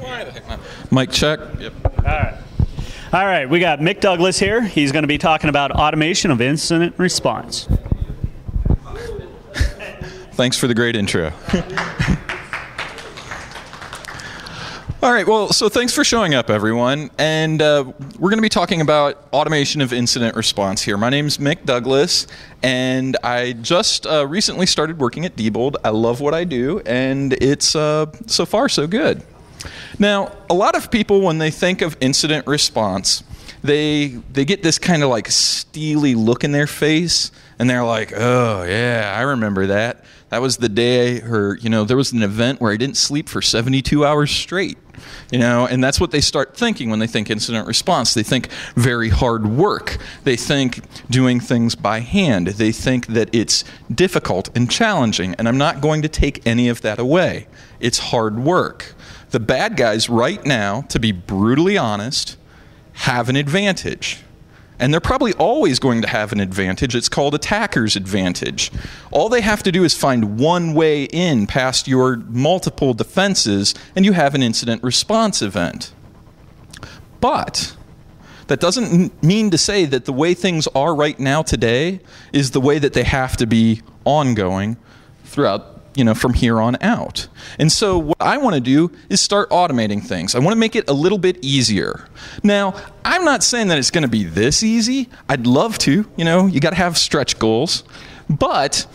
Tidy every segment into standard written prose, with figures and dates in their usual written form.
Why the heck not? Mic check. Yep. All right, we got Mick Douglas here. He's going to be talking about automation of incident response. Thanks for the great intro. All right, well, so thanks for showing up, everyone. And we're going to be talking about automation of incident response here. My name's Mick Douglas, and I just recently started working at Diebold. I love what I do, and it's so far so good. Now, a lot of people, when they think of incident response, they get this kind of like steely look in their face, and they're like, oh, yeah, I remember that. That was the day, or, there was an event where I didn't sleep for 72 hours straight. And that's what they start thinking when they think incident response. They think very hard work. They think doing things by hand. They think that it's difficult and challenging, and I'm not going to take any of that away. It's hard work. The bad guys right now, to be brutally honest, have an advantage. And they're probably always going to have an advantage. It's called attacker's advantage. All they have to do is find one way in past your multiple defenses, and you have an incident response event. But that doesn't mean to say that the way things are right now today is the way that they have to be ongoing throughout from here on out. And so what I want to do is start automating things. I want to make it a little bit easier. Now, I'm not saying that it's going to be this easy. I'd love to, you got to have stretch goals. But,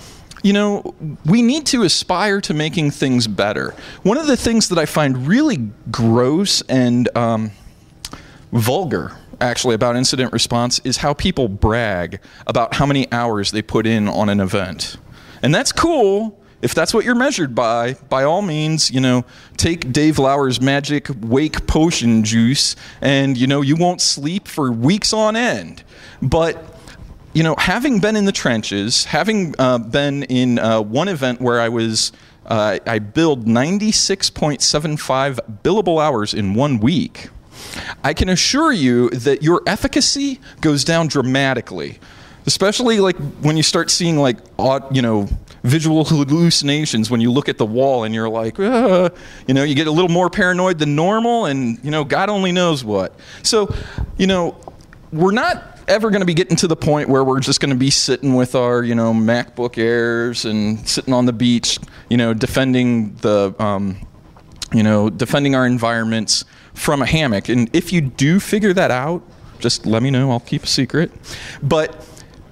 we need to aspire to making things better. One of the things that I find really gross and vulgar, actually, about incident response is how people brag about how many hours they put in on an event. And that's cool. If that's what you're measured by all means, take Dave Lauer's magic wake potion juice and, you won't sleep for weeks on end. But, having been in the trenches, having been in one event where I billed 96.75 billable hours in 1 week, I can assure you that your efficacy goes down dramatically. Especially like when you start seeing visual hallucinations when you look at the wall and you're like, you get a little more paranoid than normal, and God only knows what. So, we're not ever going to be getting to the point where we're just going to be sitting with our, MacBook Airs and sitting on the beach, defending defending our environments from a hammock. And if you do figure that out, just let me know. I'll keep a secret. But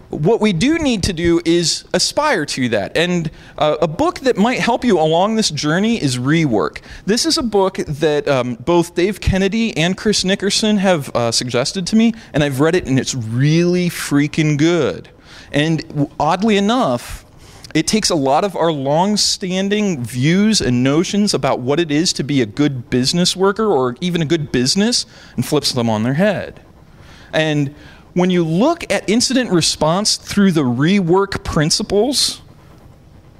what we do need to do is aspire to that. And a book that might help you along this journey is Rework. This is a book that both Dave Kennedy and Chris Nickerson have suggested to me, and I've read it, and it's really freaking good. And oddly enough, it takes a lot of our long-standing views and notions about what it is to be a good business worker or even a good business and flips them on their head. And when you look at incident response through the Rework principles,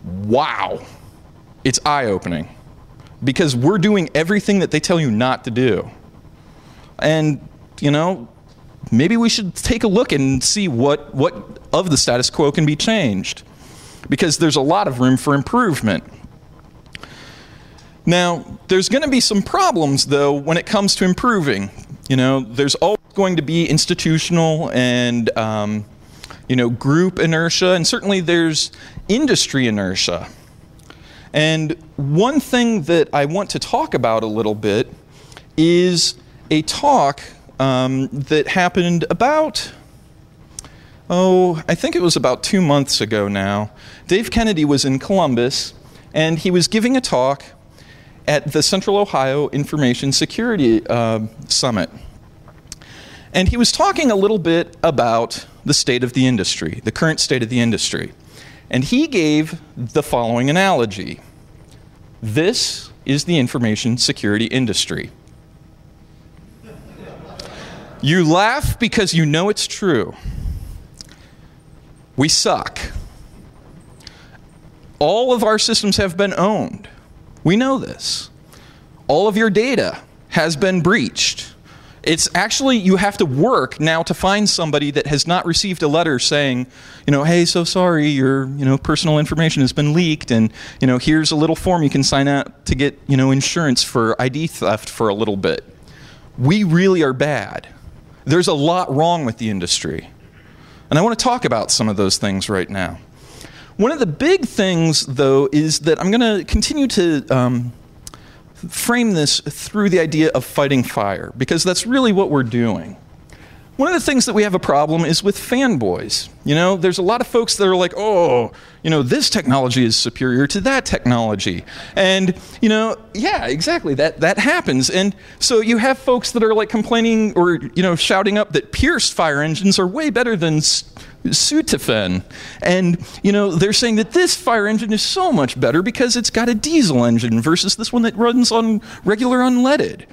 wow, it's eye-opening. Because we're doing everything that they tell you not to do. And, maybe we should take a look and see what of the status quo can be changed. Because there's a lot of room for improvement. Now, there's going to be some problems, though, when it comes to improving. There's always going to be institutional and, group inertia, and certainly there's industry inertia. And one thing that I want to talk about a little bit is a talk that happened about, I think it was about 2 months ago now. Dave Kennedy was in Columbus, and he was giving a talk at the Central Ohio Information Security Summit. And he was talking a little bit about the state of the industry, the current state of the industry. And he gave the following analogy. This is the information security industry. You laugh because you know it's true. We suck. All of our systems have been owned. We know this. All of your data has been breached. It's actually, you have to work now to find somebody that has not received a letter saying, hey, so sorry, your, personal information has been leaked, and, here's a little form you can sign out to get, insurance for ID theft for a little bit. We really are bad. There's a lot wrong with the industry. And I want to talk about some of those things right now. One of the big things, though, is that I'm going to continue to frame this through the idea of fighting fire, because that's really what we're doing. One of the things that we have a problem is with fanboys. There's a lot of folks that are like, oh, this technology is superior to that technology. And, yeah, exactly, that happens. And so you have folks that are like complaining or, shouting up that Pierce fire engines are way better than Sutafen. And, they're saying that this fire engine is so much better because it's got a diesel engine versus this one that runs on regular unleaded.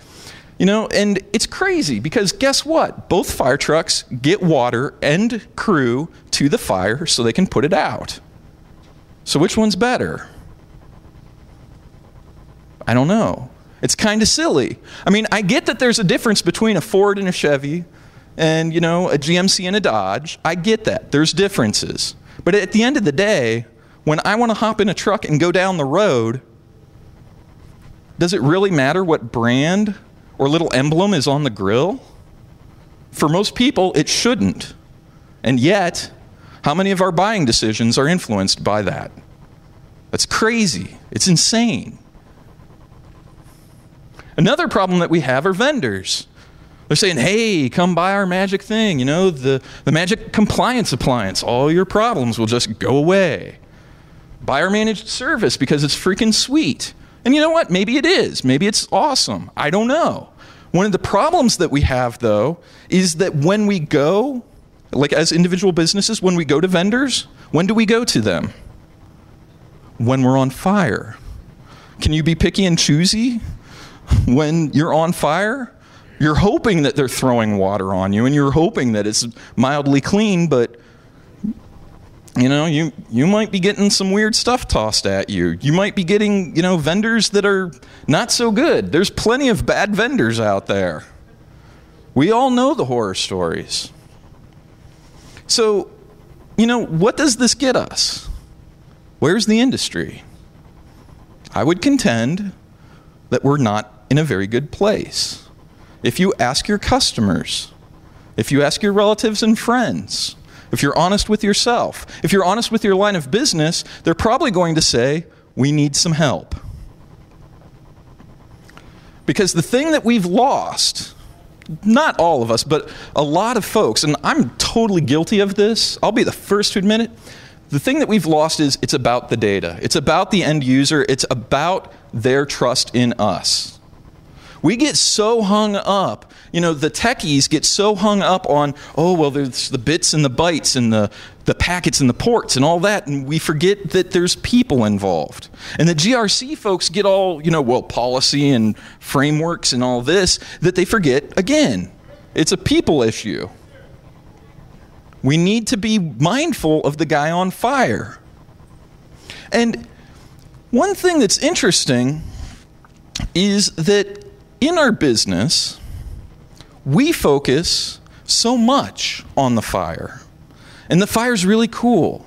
And it's crazy because guess what? Both fire trucks get water and crew to the fire so they can put it out. So which one's better? I don't know. It's kind of silly. I mean, I get that there's a difference between a Ford and a Chevy and, a GMC and a Dodge. I get that. There's differences. But at the end of the day, when I want to hop in a truck and go down the road, does it really matter what brand or little emblem is on the grill? For most people, it shouldn't. And yet, how many of our buying decisions are influenced by that? That's crazy. It's insane. Another problem that we have are vendors. They're saying, hey, come buy our magic thing, the magic compliance appliance. All your problems will just go away. Buy our managed service because it's freaking sweet. And you know what? Maybe it is. Maybe it's awesome. I don't know. One of the problems that we have, though, is that when we go, like as individual businesses, when we go to vendors, when do we go to them? When we're on fire. Can you be picky and choosy when you're on fire? You're hoping that they're throwing water on you, and you're hoping that it's mildly clean, but you might be getting some weird stuff tossed at you. You might be getting, vendors that are not so good. There's plenty of bad vendors out there. We all know the horror stories. So, what does this get us? Where's the industry? I would contend that we're not in a very good place. If you ask your customers, if you ask your relatives and friends, if you're honest with yourself, if you're honest with your line of business, they're probably going to say, we need some help. Because the thing that we've lost, not all of us, but a lot of folks, and I'm totally guilty of this, I'll be the first to admit it, the thing that we've lost is it's about the data. It's about the end user. It's about their trust in us. We get so hung up, the techies get so hung up on, oh, well, there's the bits and the bytes and the packets and the ports and all that, and we forget that there's people involved. And the GRC folks get all, policy and frameworks and all this, that they forget, again, it's a people issue. We need to be mindful of the guy on fire. And one thing that's interesting is that in our business, we focus so much on the fire. And the fire's really cool.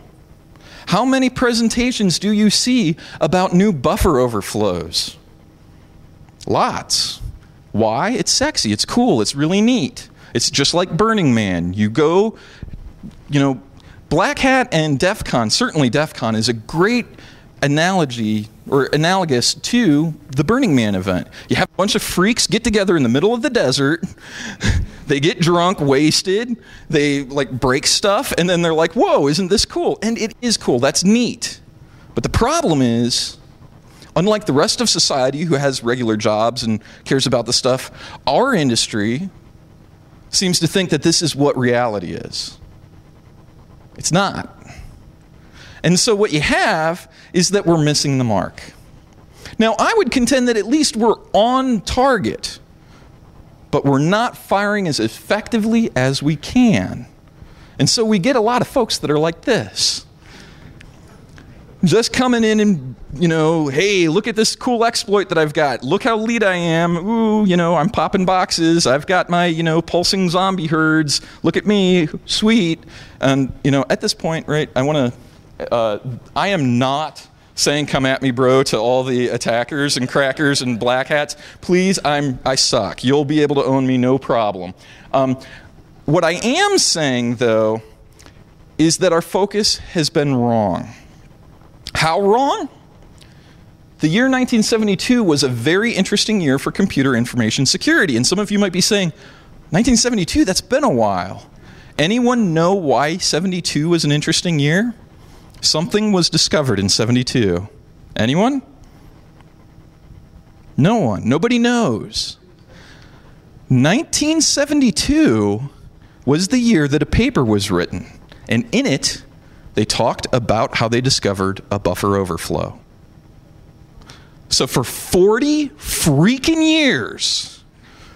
How many presentations do you see about new buffer overflows? Lots. Why? It's sexy, it's cool, it's really neat. It's just like Burning Man. You go, Black Hat and DEF CON, certainly DEF CON is a great analogy or analogous to the Burning Man event. You have a bunch of freaks get together in the middle of the desert, they get drunk, wasted, they break stuff, and then they're like, whoa, isn't this cool? And it is cool, that's neat. But the problem is, unlike the rest of society who has regular jobs and cares about the stuff, our industry seems to think that this is what reality is. It's not. And so what you have is that we're missing the mark. Now, I would contend that at least we're on target, but we're not firing as effectively as we can. And so we get a lot of folks that are like this. Just coming in and, hey, look at this cool exploit that I've got. Look how lead I am. Ooh, I'm popping boxes. I've got my, pulsing zombie herds. Look at me. Sweet. And, at this point, right, I am not saying come at me, bro, to all the attackers and crackers and black hats. Please, I suck. You'll be able to own me, no problem. What I am saying, though, is that our focus has been wrong. How wrong? The year 1972 was a very interesting year for computer information security. And some of you might be saying, 1972, that's been a while. Anyone know why 72 was an interesting year? Something was discovered in 72. Anyone? No one. Nobody knows. 1972 was the year that a paper was written. And in it, they talked about how they discovered a buffer overflow. So for 40 freaking years,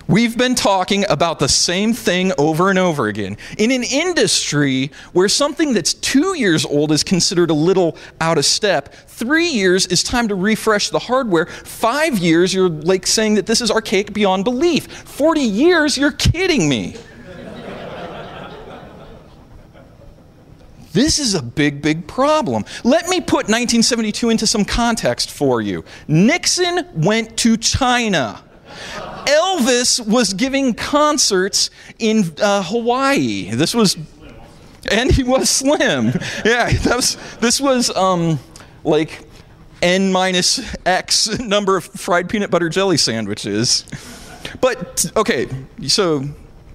we've been talking about the same thing over and over again. In an industry where something that's 2 years old is considered a little out of step, 3 years is time to refresh the hardware, 5 years you're like saying that this is archaic beyond belief, 40 years, you're kidding me. This is a big, big problem. Let me put 1972 into some context for you. Nixon went to China. Elvis was giving concerts in Hawaii. And he was slim. Yeah, this was like N minus X number of fried peanut butter jelly sandwiches. But, okay, so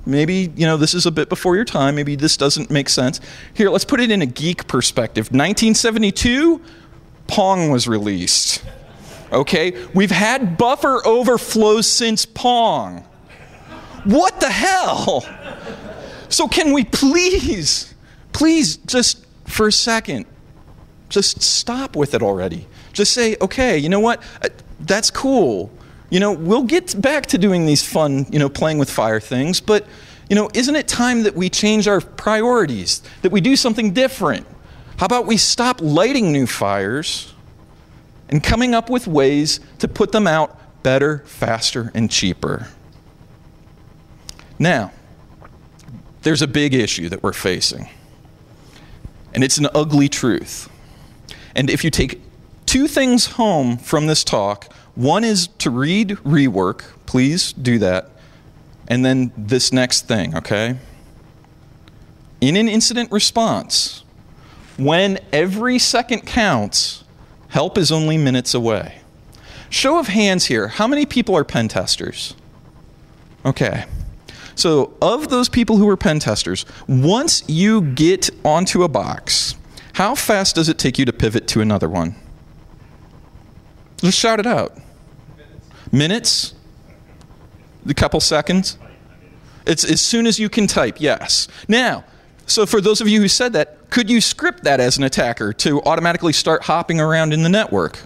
maybe, this is a bit before your time. Maybe this doesn't make sense. Here, let's put it in a geek perspective. 1972, Pong was released. Okay? We've had buffer overflows since Pong. What the hell? So can we please, just for a second, just stop with it already. Just say, okay, you know what? That's cool. We'll get back to doing these fun, playing with fire things, but, isn't it time that we change our priorities, that we do something different? How about we stop lighting new fires and coming up with ways to put them out better, faster, and cheaper? Now, there's a big issue that we're facing, and it's an ugly truth. And if you take two things home from this talk, one is to read rework. Please do that. And then this next thing, okay? In an incident response, when every second counts, help is only minutes away. Show of hands here, how many people are pen testers? Okay. So of those people who are pen testers, once you get onto a box, how fast does it take you to pivot to another one? Just shout it out. Minutes? A couple seconds? It's as soon as you can type, yes. Now, so for those of you who said that, could you script that as an attacker to automatically start hopping around in the network?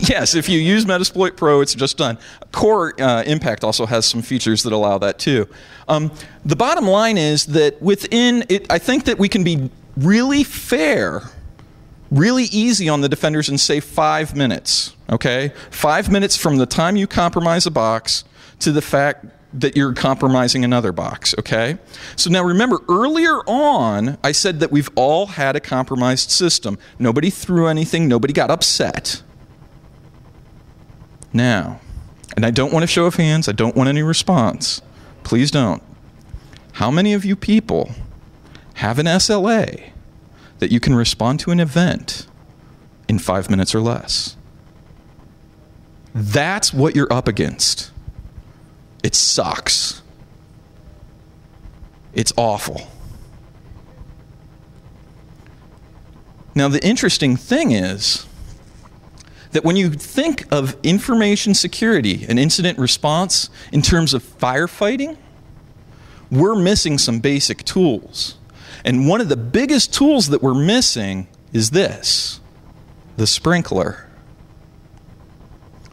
Yes, if you use Metasploit Pro, it's just done. Core Impact also has some features that allow that too. The bottom line is that within it, I think that we can be really fair, really easy on the defenders and say 5 minutes, okay? 5 minutes from the time you compromise a box to the fact that you're compromising another box, okay? So now remember, earlier on, I said that we've all had a compromised system. Nobody threw anything, nobody got upset. Now, and I don't want a show of hands, I don't want any response. Please don't. How many of you people have an SLA that you can respond to an event in 5 minutes or less? That's what you're up against. It sucks. It's awful. Now, the interesting thing is that when you think of information security and incident response in terms of firefighting, we're missing some basic tools. And one of the biggest tools that we're missing is this, the sprinkler.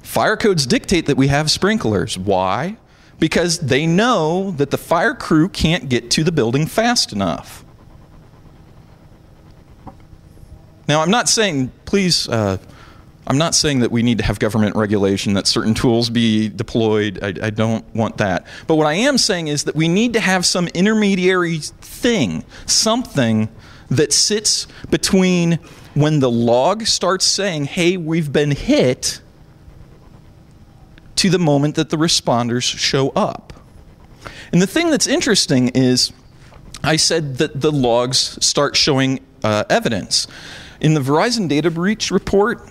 Fire codes dictate that we have sprinklers. Why? Because they know that the fire crew can't get to the building fast enough. Now, I'm not saying, please, I'm not saying that we need to have government regulation, that certain tools be deployed. I don't want that. But what I am saying is that we need to have some intermediary thing, something that sits between when the log starts saying, hey, we've been hit, to the moment that the responders show up. And the thing that's interesting is I said that the logs start showing evidence. In the Verizon data breach report,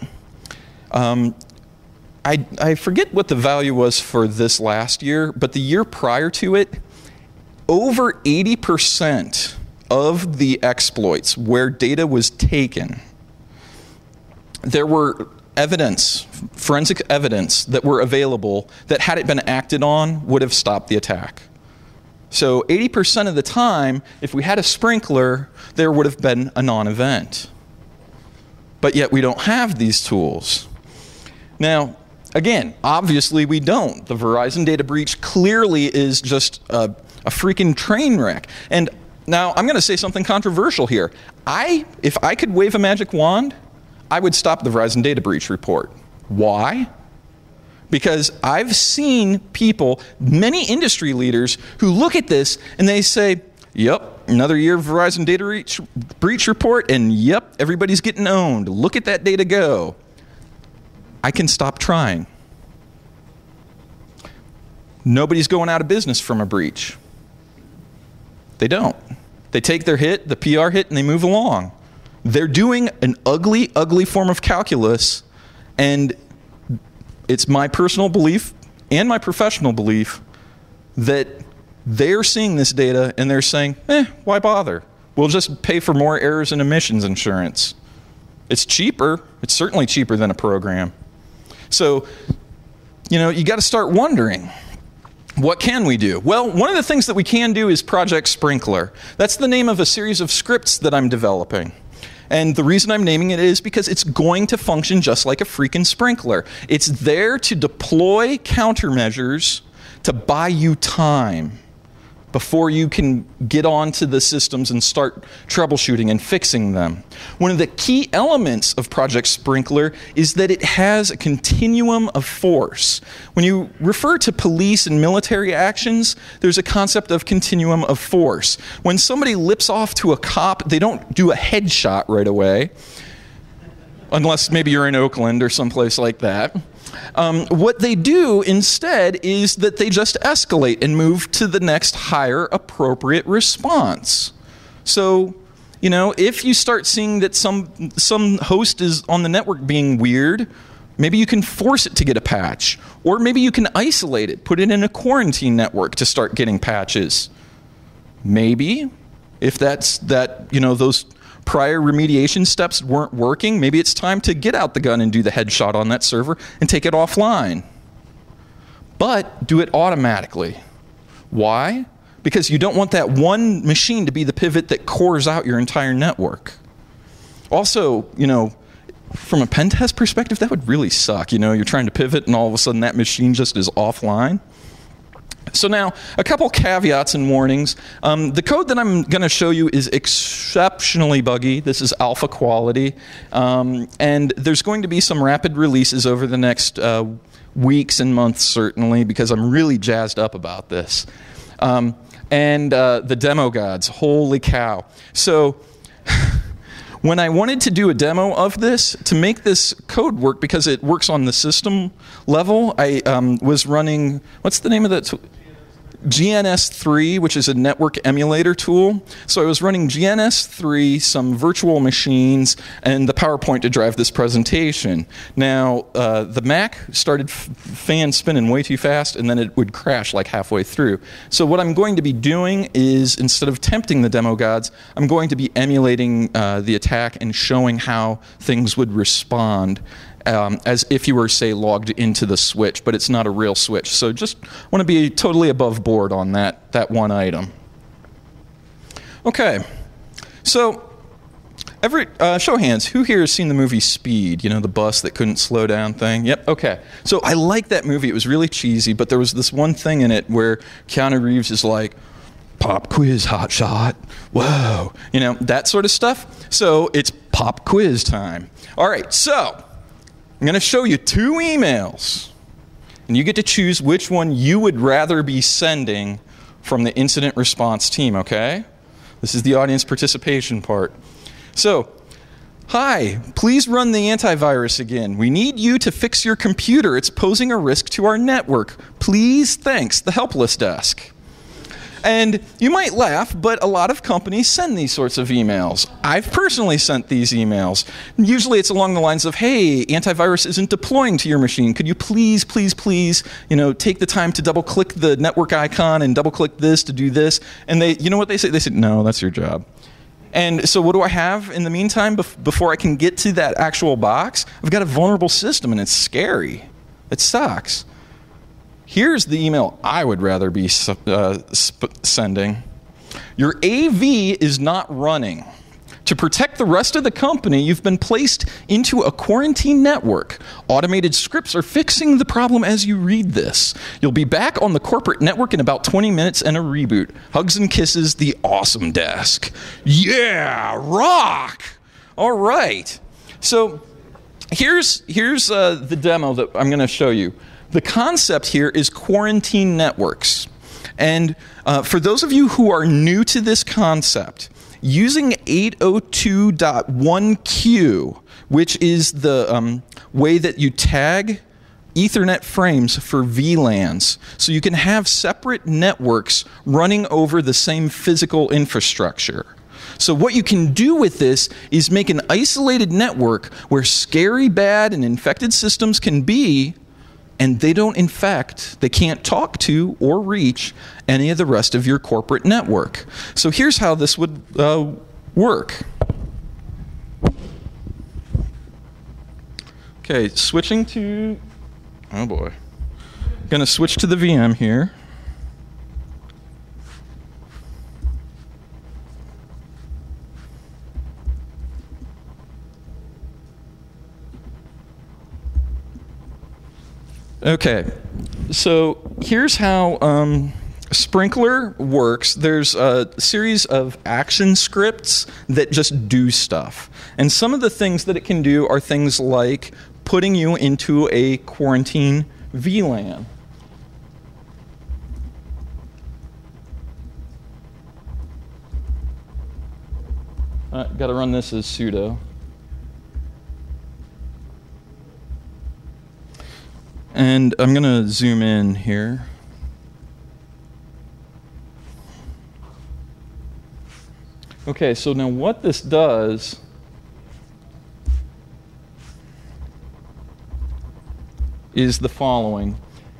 I forget what the value was for this last year, but the year prior to it, over 80% of the exploits where data was taken, there were evidence, forensic evidence that were available that had it been acted on would have stopped the attack. So 80% of the time, if we had a sprinkler, there would have been a non-event. But yet we don't have these tools. Now, again, obviously we don't. The Verizon data breach clearly is just a freaking train wreck. And now I'm going to say something controversial here. If I could wave a magic wand, I would stop the Verizon data breach report. Why? Because I've seen people, many industry leaders, who look at this and they say, yep, another year of Verizon data breach report, and yep, everybody's getting owned. Look at that data go. I can stop trying. Nobody's going out of business from a breach. They don't. They take their hit, the PR hit, and they move along. They're doing an ugly, ugly form of calculus, and it's my personal belief and my professional belief that they're seeing this data and they're saying, why bother? We'll just pay for more errors and emissions insurance. It's cheaper. It's certainly cheaper than a program. So, you got to start wondering, what can we do? Well, one of the things that we can do is Project Sprinkler. That's the name of a series of scripts that I'm developing. And the reason I'm naming it is because it's going to function just like a freaking sprinkler. It's there to deploy countermeasures to buy you time before you can get onto the systems and start troubleshooting and fixing them. One of the key elements of Project Sprinkler is that it has a continuum of force. When you refer to police and military actions, there's a concept of continuum of force. When somebody lips off to a cop, they don't do a headshot right away, unless maybe you're in Oakland or someplace like that. What they do instead is that they just escalate and move to the next higher appropriate response. So, if you start seeing that some host is on the network being weird, maybe you can force it to get a patch. Or maybe you can isolate it, put it in a quarantine network to start getting patches. Maybe, if those prior remediation steps weren't working, maybe it's time to get out the gun and do the headshot on that server and take it offline. But do it automatically. Why? Because you don't want that one machine to be the pivot that cores out your entire network. Also, from a pen test perspective, that would really suck. You're trying to pivot and all of a sudden that machine just is offline. So now, a couple caveats and warnings. The code that I'm going to show you is exceptionally buggy. This is alpha quality. And there's going to be some rapid releases over the next weeks and months, certainly, because I'm really jazzed up about this. And the demo gods, holy cow. So when I wanted to do a demo of this, to make this code work, because it works on the system level, I was running, what's the name of that? GNS3, which is a network emulator tool. So I was running GNS3, some virtual machines, and the PowerPoint to drive this presentation. Now, the Mac started fan spinning way too fast, and then it would crash like halfway through. So what I'm going to be doing is, instead of tempting the demo gods, I'm going to be emulating the attack and showing how things would respond. As if you were, say, logged into the switch, but it's not a real switch. So just want to be totally above board on that one item. Okay, so show of hands, who here has seen the movie Speed? The bus that couldn't slow down thing? Yep, okay. So I like that movie. It was really cheesy, but there was this one thing in it where Keanu Reeves is like, pop quiz hotshot. Whoa. You know, that sort of stuff. So it's pop quiz time. All right, so I'm going to show you 2 emails. And you get to choose which one you would rather be sending from the incident response team, okay? This is the audience participation part. So, hi, please run the antivirus again. We need you to fix your computer. It's posing a risk to our network. Please, thanks, the helpless desk. And you might laugh, but a lot of companies send these sorts of emails. I've personally sent these emails. Usually it's along the lines of, hey, antivirus isn't deploying to your machine. Could you please, you know, take the time to double-click the network icon and double-click this to do this? And they, you know what they say? They say, no, that's your job. And so what do I have in the meantime before I can get to that actual box? I've got a vulnerable system, and it's scary. It sucks. Here's the email I would rather be sending. Your AV is not running. To protect the rest of the company, you've been placed into a quarantine network. Automated scripts are fixing the problem as you read this. You'll be back on the corporate network in about 20 minutes and a reboot. Hugs and kisses, the awesome desk. Yeah, rock! All right. So here's the demo that I'm going to show you. The concept here is quarantine networks. And for those of you who are new to this concept, using 802.1q, which is the way that you tag Ethernet frames for VLANs, so you can have separate networks running over the same physical infrastructure. So what you can do with this is make an isolated network where scary, bad, and infected systems can be, and they don't infect, they can't talk to or reach any of the rest of your corporate network. So here's how this would work. Okay, switching to, oh boy. Gonna switch to the VM here. Okay, so here's how Sprinkler works. There's a series of action scripts that just do stuff. And some of the things that it can do are things like putting you into a quarantine VLAN. Got to run this as sudo. And I'm going to zoom in here. Okay, so now what this does is the following.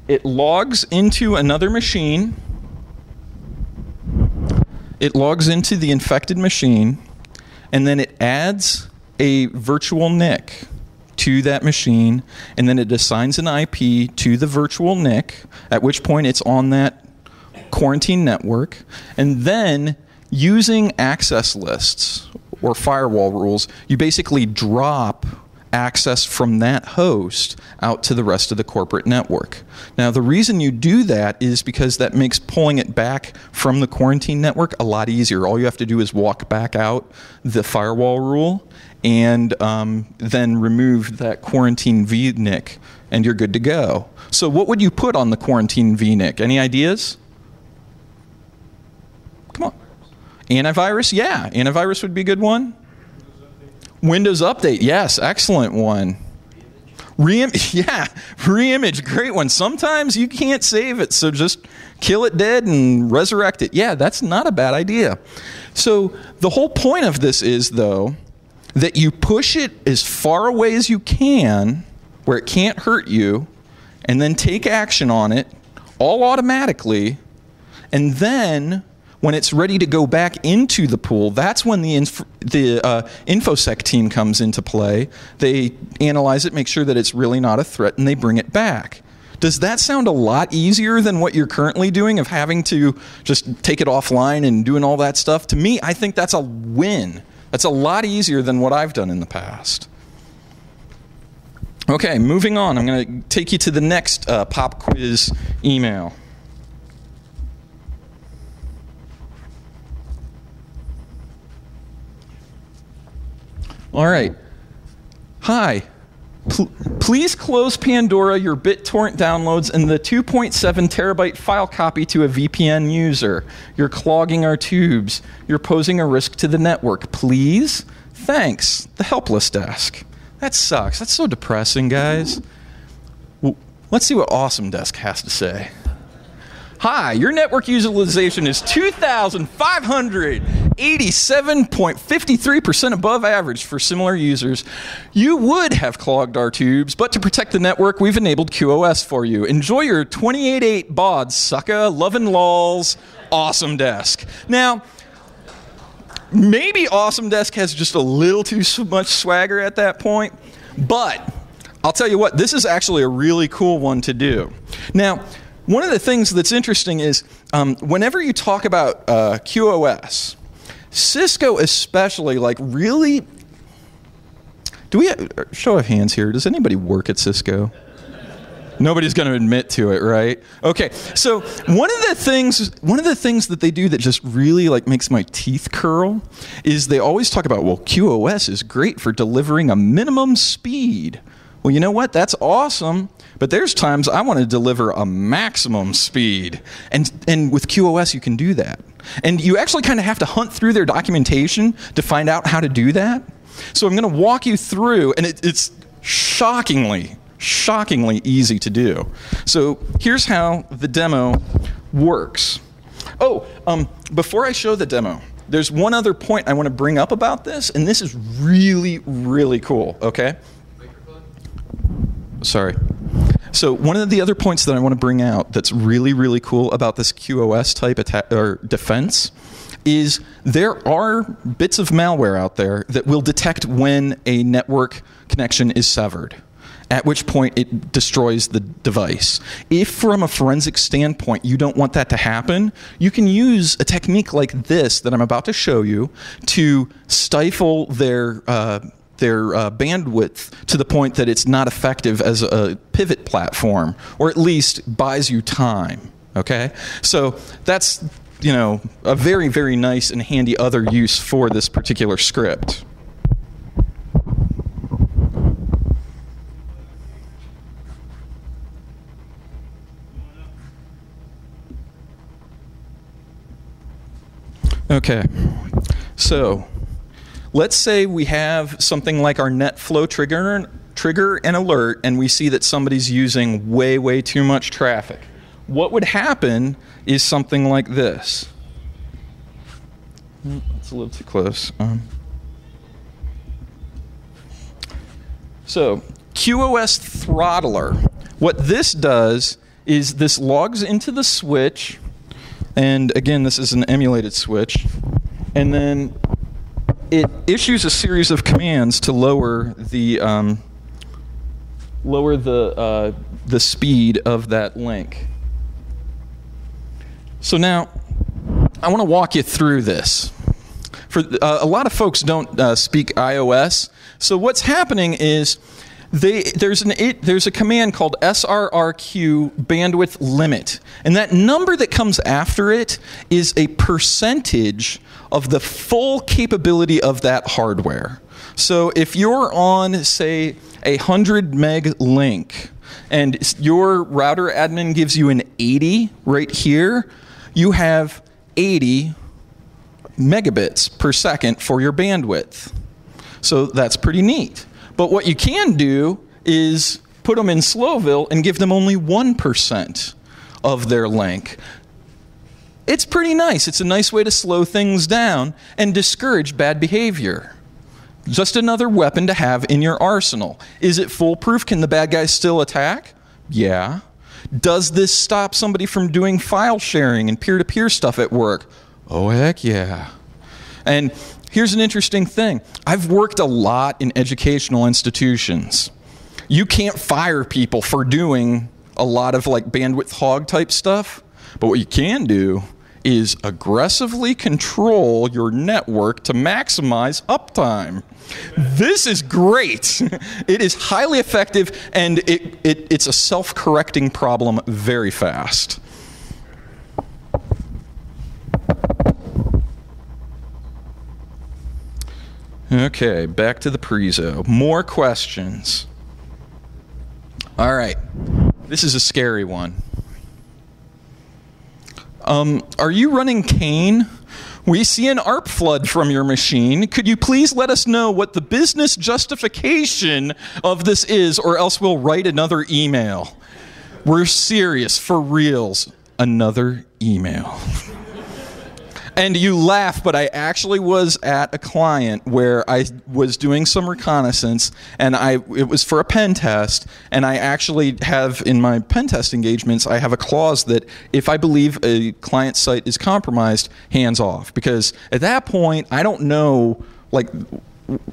It logs into another machine. It logs into the infected machine, and then it adds a virtual NIC to that machine, and then it assigns an IP to the virtual NIC, at which point it's on that quarantine network, and then using access lists or firewall rules, you basically drop access from that host out to the rest of the corporate network. Now, the reason you do that is because that makes pulling it back from the quarantine network a lot easier. All you have to do is walk back out the firewall rule and then remove that quarantine VNIC, and you're good to go. So what would you put on the quarantine VNIC? Any ideas? Come on. Antivirus? Yeah, antivirus would be a good one. Windows Update, yes, excellent one. Reimage, great one. Sometimes you can't save it, so just kill it dead and resurrect it. Yeah, that's not a bad idea. So the whole point of this is, though, that you push it as far away as you can, where it can't hurt you, and then take action on it, all automatically, and then when it's ready to go back into the pool, that's when the InfoSec team comes into play. They analyze it, make sure that it's really not a threat, and they bring it back. Does that sound a lot easier than what you're currently doing of having to just take it offline and doing all that stuff? To me, I think that's a win. That's a lot easier than what I've done in the past. Okay, moving on. I'm going to take you to the next pop quiz email. All right. Hi. Please close Pandora, your BitTorrent downloads, and the 2.7 terabyte file copy to a VPN user. You're clogging our tubes. You're posing a risk to the network. Please? Thanks. The helpless desk. That sucks. That's so depressing, guys. Well, let's see what Awesome Desk has to say. Hi, your network utilization is 2,587.53% above average for similar users. You would have clogged our tubes, but to protect the network, we've enabled QoS for you. Enjoy your 28.8 bauds, sucka. Lovin' lols, Awesome Desk. Now, maybe Awesome Desk has just a little too much swagger at that point, but I'll tell you what, this is actually a really cool one to do. Now, one of the things that's interesting is whenever you talk about QoS, Cisco especially, like really, do we have, show of hands here, does anybody work at Cisco? Nobody's going to admit to it, right? Okay, so one of the things that they do that just really like makes my teeth curl is they always talk about, well, QoS is great for delivering a minimum speed. Well, you know what? That's awesome. But there's times I want to deliver a maximum speed. And with QoS, you can do that. And you actually kind of have to hunt through their documentation to find out how to do that. So I'm going to walk you through, and it's shockingly easy to do. So here's how the demo works. Oh, before I show the demo, there's one other point I want to bring up about this, and this is really, really cool, okay? Sorry. So one of the other points that I want to bring out that's really, really cool about this QoS type attack or defense is there are bits of malware out there that will detect when a network connection is severed, at which point it destroys the device. If from a forensic standpoint you don't want that to happen, you can use a technique like this that I'm about to show you to stifle their bandwidth to the point that it's not effective as a pivot platform, or at least buys you time, okay? So that's, you know, a very, very nice and handy other use for this particular script. Okay, so let's say we have something like our NetFlow trigger and alert, and we see that somebody's using way, way too much traffic. What would happen is something like this. That's a little too close. So QoS throttler. What this does is this logs into the switch, and again, this is an emulated switch, and then it issues a series of commands to lower the speed of that link. So now, I want to walk you through this. For a lot of folks don't speak iOS, so what's happening is there's a command called srrq bandwidth limit, and that number that comes after it is a percentage of the full capability of that hardware. So if you're on, say, a 100 meg link, and your router admin gives you an 80 right here, you have 80 megabits per second for your bandwidth. So that's pretty neat. But what you can do is put them in Slowville and give them only 1% of their link. It's pretty nice. It's a nice way to slow things down and discourage bad behavior. Just another weapon to have in your arsenal. Is it foolproof? Can the bad guys still attack? Yeah. Does this stop somebody from doing file sharing and peer-to-peer stuff at work? Oh, heck yeah. And here's an interesting thing. I've worked a lot in educational institutions. You can't fire people for doing a lot of like bandwidth hog type stuff, but what you can do is aggressively control your network to maximize uptime. This is great. It is highly effective, and it's a self-correcting problem very fast. Okay, back to the prezo. More questions. All right, this is a scary one. Are you running Kane? We see an ARP flood from your machine. Could you please let us know what the business justification of this is, or else we'll write another email. We're serious, for reals. Another email. And you laugh, but I actually was at a client where I was doing some reconnaissance, and it was for a pen test, and I actually have, in my pen test engagements, I have a clause that if I believe a client site is compromised, hands off. Because at that point, I don't know, like,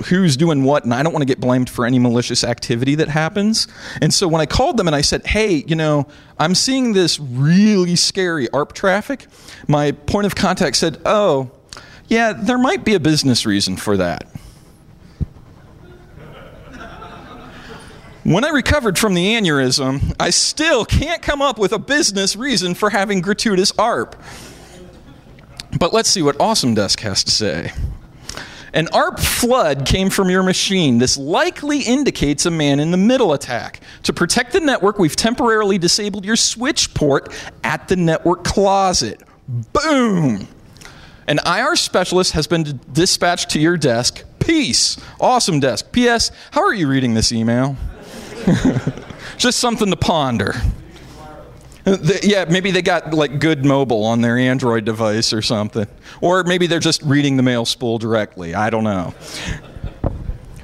who's doing what, and I don't want to get blamed for any malicious activity that happens. And so when I called them and I said, hey, I'm seeing this really scary ARP traffic, my point of contact said, oh, yeah, there might be a business reason for that. When I recovered from the aneurysm, I still can't come up with a business reason for having gratuitous ARP. But let's see what Awesome Desk has to say. An ARP flood came from your machine. This likely indicates a man-in-the-middle attack. To protect the network, we've temporarily disabled your switch port at the network closet. Boom! An IR specialist has been dispatched to your desk. Peace. Awesome Desk. P.S. How are you reading this email? Just something to ponder. Yeah, maybe they got like good mobile on their Android device or something. Or maybe they're just reading the mail spool directly. I don't know.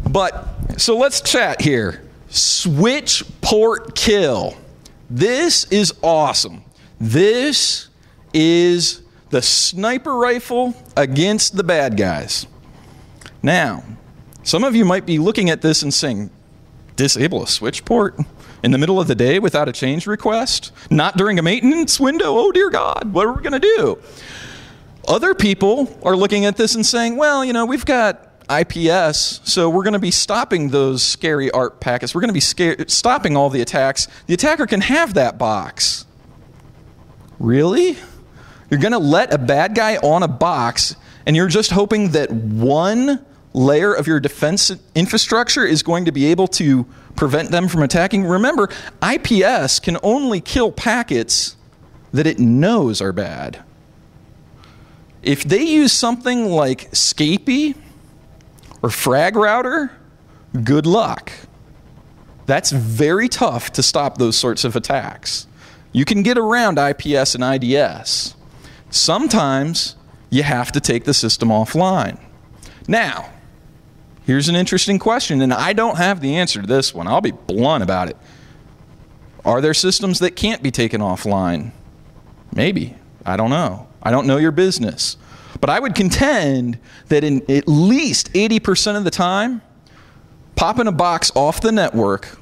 But, so let's chat here. Switch port kill. This is awesome. This is the sniper rifle against the bad guys. Now, some of you might be looking at this and saying, disable a switch port? In the middle of the day without a change request? Not during a maintenance window? Oh dear God, what are we going to do? Other people are looking at this and saying, well, we've got IPS, so we're going to be stopping those scary ARP packets. We're going to be stopping all the attacks. The attacker can have that box. Really? You're going to let a bad guy on a box, and you're just hoping that one layer of your defense infrastructure is going to be able to prevent them from attacking? Remember, IPS can only kill packets that it knows are bad. If they use something like Scapy or Frag Router, good luck. That's very tough to stop those sorts of attacks. You can get around IPS and IDS. Sometimes you have to take the system offline. Now, here's an interesting question, and I don't have the answer to this one. I'll be blunt about it. Are there systems that can't be taken offline? Maybe. I don't know. I don't know your business. But I would contend that in at least 80% of the time, popping a box off the network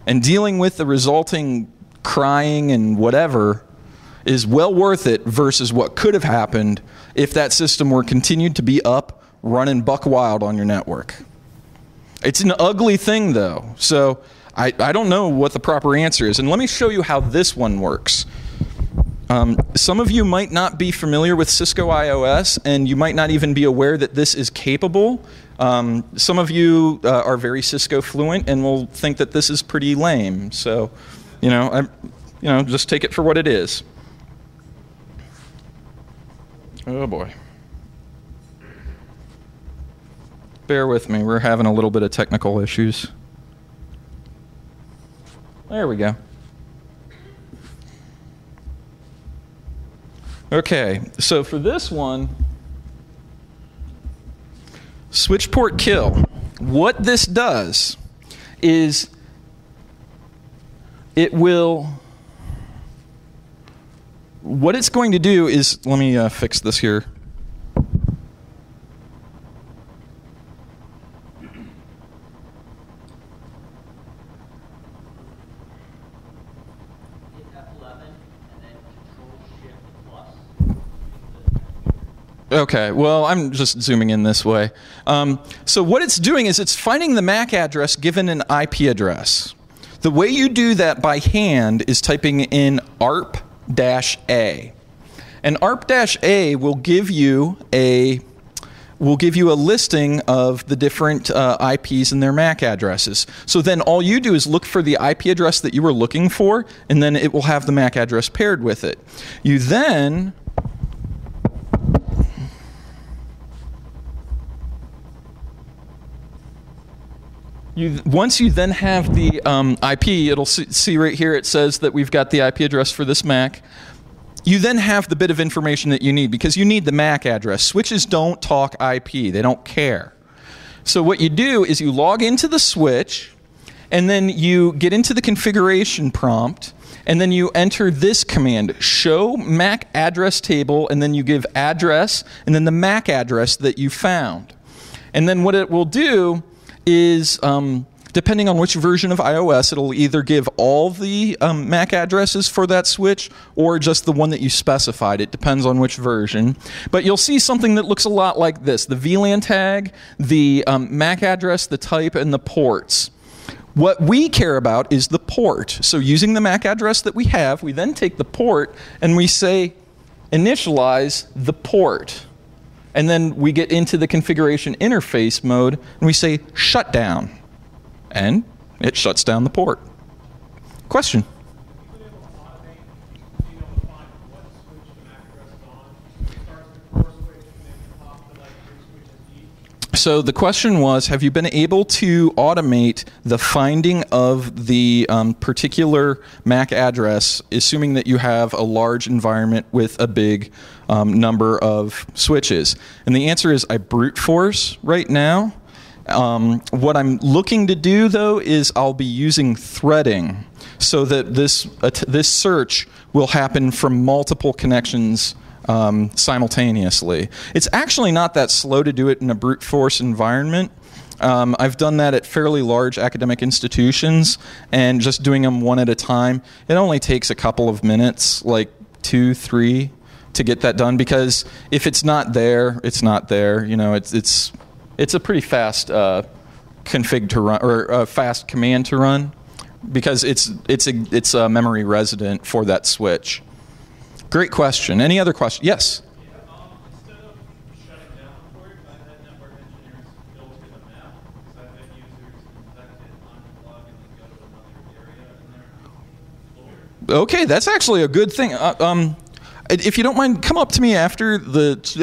and dealing with the resulting crying and whatever is well worth it versus what could have happened if that system were continued to be up, running buck wild on your network. It's an ugly thing, though, so I don't know what the proper answer is. And let me show you how this one works. Some of you might not be familiar with Cisco IOS, and you might not even be aware that this is capable. Some of you are very Cisco fluent and will think that this is pretty lame. So, just take it for what it is. Oh boy. Bear with me, we're having a little bit of technical issues. There we go. Okay, so for this one, switch port kill. What this does is what it's going to do is, let me fix this here. Okay, well, I'm just zooming in this way. So what it's doing is it's finding the MAC address given an IP address. The way you do that by hand is typing in ARP-A. And ARP-A will give you will give you a listing of the different IPs and their MAC addresses. So then all you do is look for the IP address that you were looking for, and then it will have the MAC address paired with it. You then once you then have the IP, it'll see right here it says that we've got the IP address for this MAC. You then have the bit of information that you need because you need the MAC address. Switches don't talk IP. They don't care. So what you do is you log into the switch, and then you get into the configuration prompt, and then you enter this command, show MAC address table, and then you give address, and then the MAC address that you found. And then what it will do is, depending on which version of iOS, it'll either give all the MAC addresses for that switch or just the one that you specified. It depends on which version. But you'll see something that looks a lot like this: the VLAN tag, the MAC address, the type, and the ports. What we care about is the port. So using the MAC address that we have, we then take the port and we say initialize the port. And then we get into the configuration interface mode, and we say shut down. And it shuts down the port. Question? So the question was, have you been able to automate the finding of the particular MAC address, assuming that you have a large environment with a big number of switches? And the answer is I brute force right now. What I'm looking to do, though, is I'll be using threading so that this search will happen from multiple connections simultaneously. It's actually not that slow to do it in a brute force environment. I've done that at fairly large academic institutions, and just doing them one at a time, it only takes a couple of minutes, like 2, 3, to get that done, because if it's not there, it's not there. You know, it's a pretty fast config to run, or a fast command to run, because it's a memory resident for that switch. Great question. Any other questions? Yes? Instead of shutting down the port, I've had network engineers filter the map, because I've had users infected, unplug, and then go to another area in their floor. Okay, that's actually a good thing. If you don't mind, come up to me after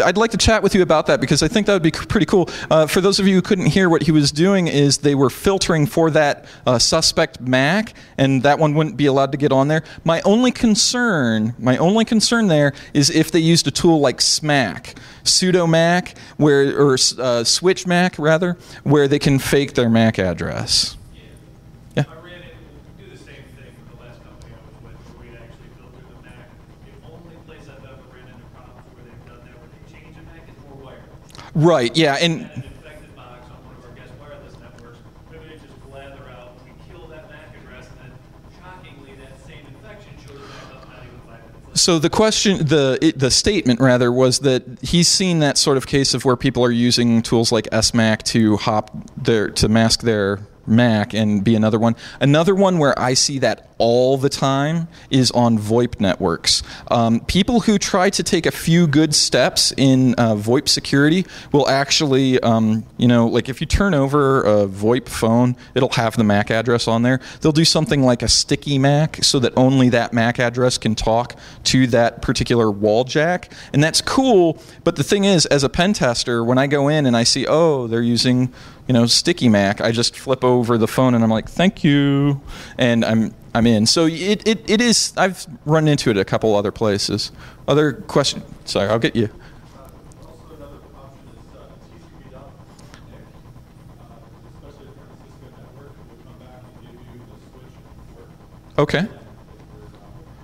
I'd like to chat with you about that, because I think that would be pretty cool. For those of you who couldn't hear, what he was doing is they were filtering for that suspect MAC, and that one wouldn't be allowed to get on there. My only concern there is if they used a tool like SMAC, sudo MAC, or switch MAC rather, where they can fake their MAC address. Yeah. I ran it, we do the same thing with the last company I was with, where we'd actually filter the MAC. The only place I've ever ran into problems where they've done that, where they change a MAC, is more wireless. Right, yeah, and An infected box on one of our guest wireless networks, where they just blather out, we kill that MAC address, and then shockingly, that same infection shows back up not even 5 minutes later. so the question, the statement rather, was that he's seen that sort of case of where people are using tools like SMAC to mask their Mac and be another one. Another one where I see that all the time is on VoIP networks. People who try to take a few good steps in VoIP security will actually, like if you turn over a VoIP phone, it'll have the MAC address on there. They'll do something like a sticky MAC so that only that MAC address can talk to that particular wall jack. And that's cool, but the thing is, as a pen tester, when I go in and I see, oh, they're using sticky MAC, I just flip over the phone and I'm like, thank you, and I'm in. So it is. I've run into it a couple other places. Other question? Sorry, I'll get you. Also, another option is TCP dump, especially if you're on a Cisco network, it will come back and give you the switch and port. Okay.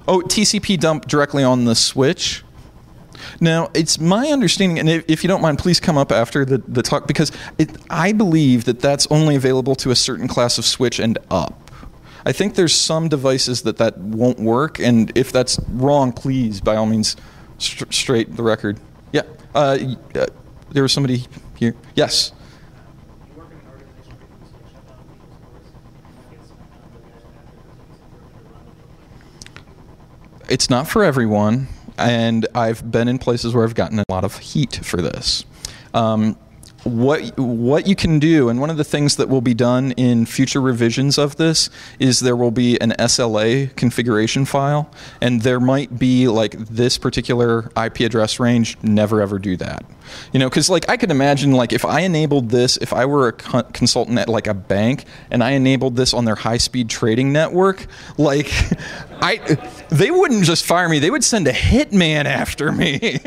Oh, TCP dump directly on the switch. Now, it's my understanding, and if you don't mind, please come up after the talk, because I believe that that's only available to a certain class of switch and up. I think there's some devices that won't work, and if that's wrong, please, by all means, straight the record. Yeah. There was somebody here. Yes. You work in an organization where you can shut down people's ports, and get smacked down by the guys after the It's not for everyone, and I've been in places where I've gotten a lot of heat for this. what you can do, and one of the things that will be done in future revisions of this is there will be an SLA configuration file, and there might be like this particular IP address range. Never ever do that, because like I could imagine like if I enabled this, if I were a consultant at like a bank and I enabled this on their high-speed trading network, like they wouldn't just fire me; they would send a hitman after me.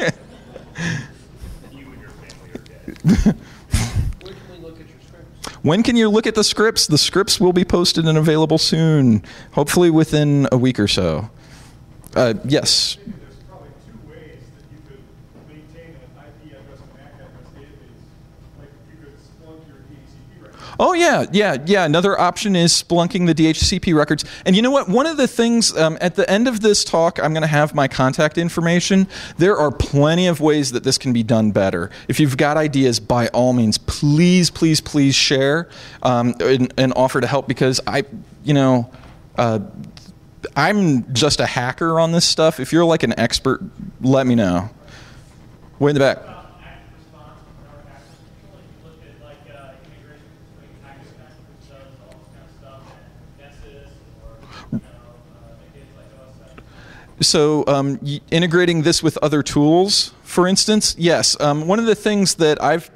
When can you look at the scripts? The scripts will be posted and available soon, hopefully within a week or so. Yes? There's probably two ways that you could maintain an IP address and MAC address database. Like you could Splunk your DHCP records. Oh, yeah. Another option is splunking the DHCP records. And you know what? One of the things, at the end of this talk, I'm going to have my contact information. There are plenty of ways that this can be done better. If you've got ideas, by all means, please share and offer to help, because I'm just a hacker on this stuff. If you're like an expert, let me know. Way in the back. So integrating this with other tools, for instance, yes. One of the things that I've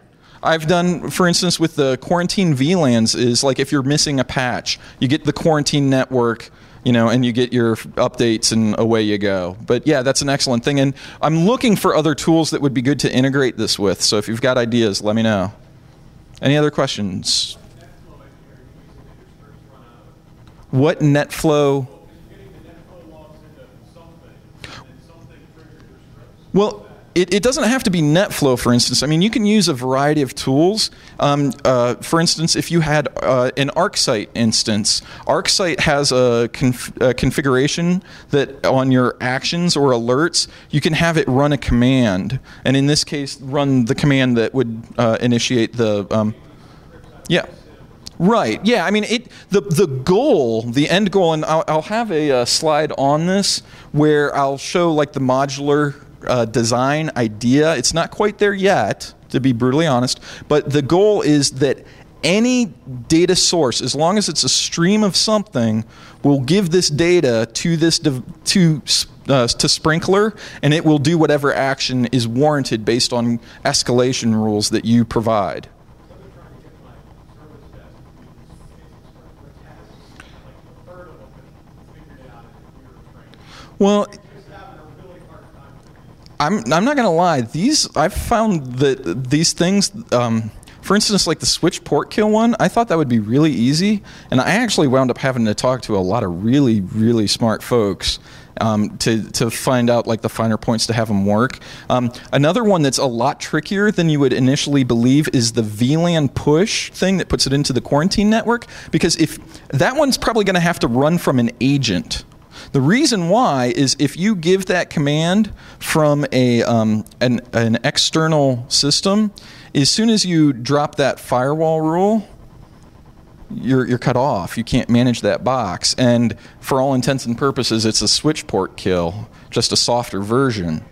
done, for instance, with the quarantine VLANs is like if you're missing a patch, you get the quarantine network, and you get your updates and away you go. But yeah, that's an excellent thing. And I'm looking for other tools that would be good to integrate this with. So if you've got ideas, let me know. Any other questions? What NetFlow? Well, it doesn't have to be NetFlow, for instance. I mean, you can use a variety of tools. For instance, if you had an ArcSight instance, ArcSight has a configuration that on your actions or alerts, you can have it run a command. And in this case, run the command that would initiate the... yeah. Right. Yeah. I mean, the goal, the end goal, and I'll have a slide on this where I'll show like the modular design idea. It's not quite there yet, to be brutally honest, but the goal is that any data source, as long as it's a stream of something, will give this data to this to Sprinkler, and it will do whatever action is warranted based on escalation rules that you provide. Well, I'm not going to lie. I've found that these things, for instance, like the switch port kill one, I thought that would be really easy, and I actually wound up having to talk to a lot of really, really smart folks to find out like the finer points to have them work. Another one that's a lot trickier than you would initially believe is the VLAN push thing that puts it into the quarantine network, because if that one's probably going to have to run from an agent. The reason why is if you give that command from an external system, as soon as you drop that firewall rule, you're cut off. You can't manage that box. And for all intents and purposes, it's a switch port kill, just a softer version.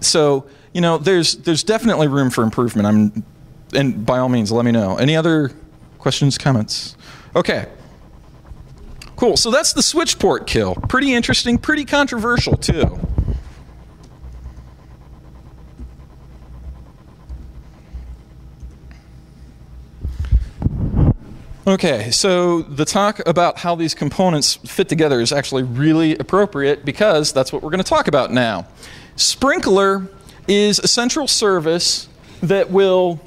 So, there's definitely room for improvement. And by all means, let me know. Any other questions, comments? Okay. Cool, so that's the switch port kill. Pretty interesting, pretty controversial too. Okay, so the talk about how these components fit together is actually really appropriate because that's what we're going to talk about now. Sprinkler is a central service that will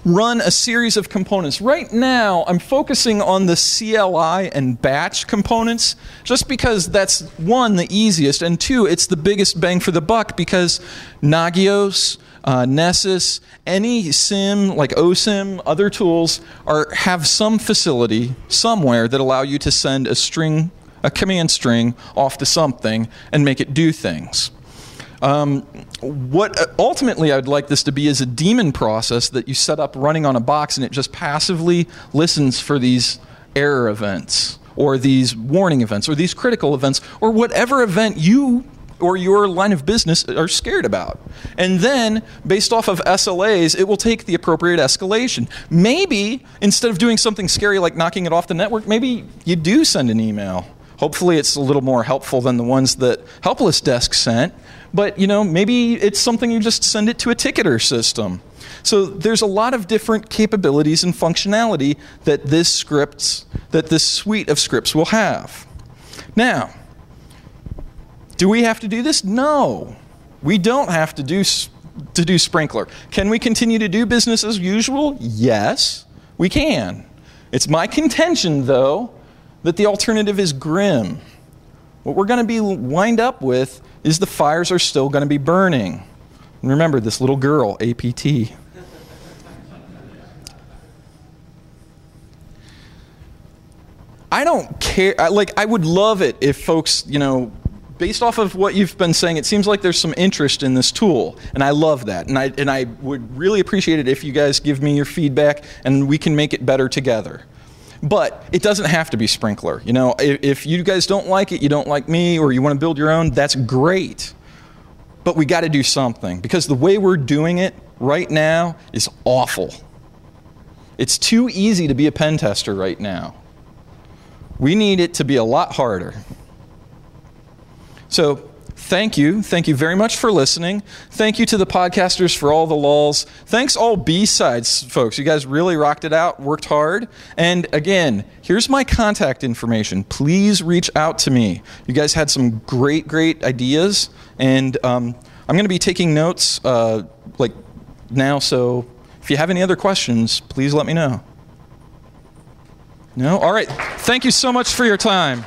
run a series of components. Right now, I'm focusing on the CLI and batch components just because that's, one, the easiest, and two, it's the biggest bang for the buck because Nagios, Nessus, any SIM like OSIM, other tools have some facility somewhere that allow you to send a command string off to something and make it do things. What ultimately I would like this to be is a daemon process that you set up running on a box, and it just passively listens for these error events or these warning events or these critical events or whatever event you or your line of business are scared about. And then, based off of SLAs, it will take the appropriate escalation. Maybe, instead of doing something scary like knocking it off the network, maybe you do send an email. Hopefully it's a little more helpful than the ones that Helpless Desk sent. But, maybe it's something you just send it to a ticketer system. So there's a lot of different capabilities and functionality that this suite of scripts will have. Now, do we have to do this? No. We don't have to do Sprinkler. Can we continue to do business as usual? Yes, we can. It's my contention, though, that the alternative is grim. What we're going to be wind up with is the fires are still going to be burning. And remember, this little girl, APT. I don't care. I would love it if folks, based off of what you've been saying, it seems like there's some interest in this tool, and I love that. And I would really appreciate it if you guys give me your feedback and we can make it better together. But it doesn't have to be Sprinkler. If you guys don't like it, you don't like me, or you want to build your own, that's great. But we got to do something, because the way we're doing it right now is awful. It's too easy to be a pen tester right now. We need it to be a lot harder. So thank you. Thank you very much for listening. Thank you to the podcasters for all the lulls. Thanks all B-sides folks. You guys really rocked it out, worked hard. And again, here's my contact information. Please reach out to me. You guys had some great ideas. And I'm going to be taking notes now. So if you have any other questions, please let me know. No? All right. Thank you so much for your time.